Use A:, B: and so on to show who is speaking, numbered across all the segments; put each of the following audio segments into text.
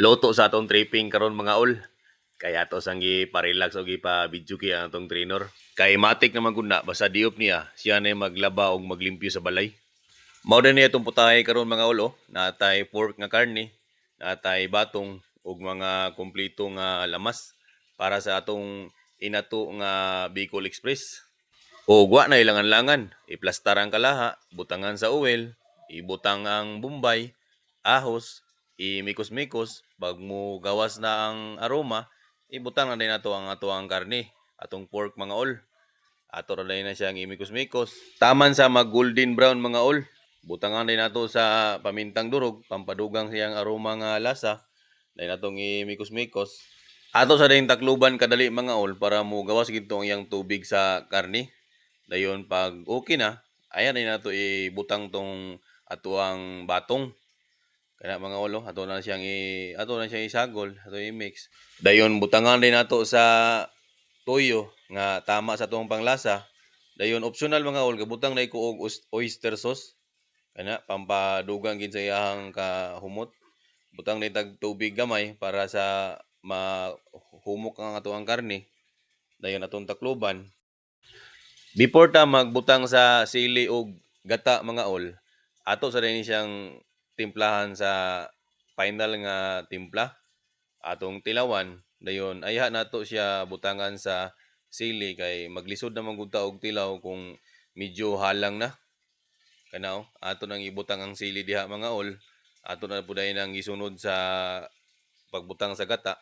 A: Loto sa atong tripping karon mga ol. Kaya ato sang gi-parelax o gi-pa-video kay ang atong trainer. Kay matik naman gud na basta diop niya, siya na maglaba og maglimpyo sa balay. Mao din niya itong putahe karon mga ol, oh. Natay pork nga karne, natay batong ug mga kumpleto nga lamas para sa atong inato nga Bicol Express. O wa na ilangan-langan, iplastar ang kalaha, butangan sa oil, ibutang ang bombay, ahos, imikos-mikos, pag mo gawas na ang aroma, ibutang na din nato ang ato ang karne, atong pork mga ol. Ato na din na siyang imikos-mikos. Taman sa mag golden brown mga ol. Butangan din nato sa pamintang durog, pampadugang siyang aroma nga lasa. Dahil natong imikos-mikos. Ato sa din takluban kadali mga ol para mo gawas gito ang iyang tubig sa karne. Dayon pag okay na, ayan din nato ibutang tong ato ang batong. Kaya mga ulo, ato na siyang isagol, ato i-mix. Dayon butangan din nato sa toyo nga tama sa atong panglasa. Dayon optional mga ol, gabutang na ko og oyster sauce. Kana pampadugang gid sa iyang kahumot. Butang na tag tubig gamay para sa mahumok ang ato ang karne. Dayon atong takloban. Before ta magbutang sa sili og gata mga ol, ato sa din siyang timplahan sa final nga timpla. Atong tilawan, dayon ayha nato siya butangan sa sili kay maglisod naman gud ta og tilaw kung medyo halang na. Kana ato nang ibutang ang sili diha mga ol. Ato na pud nang isunod sa pagbutang sa gata.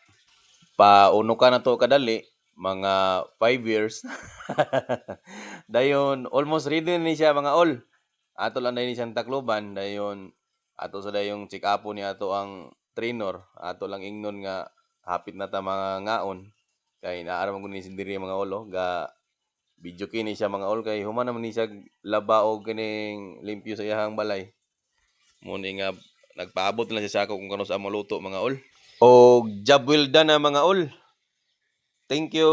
A: Pauno ka na to kadali, mga 5 years. Dayon almost ready na ni siya mga ol. Ato lang na ni siyang takloban, dayon ato sa dayong check up ni ato ang trainer. Ato lang ingnon nga hapit na ta mga ngaon. Kay naara man gud ni sindiri mga ol, ga video kini siya mga ol kay human naman ni siya laba og kining limpyo sa iyang balay. Muni nga nagpaabot na siya sa ako kung kano sa maluto mga ol. Og job well done na mga ol. Thank you.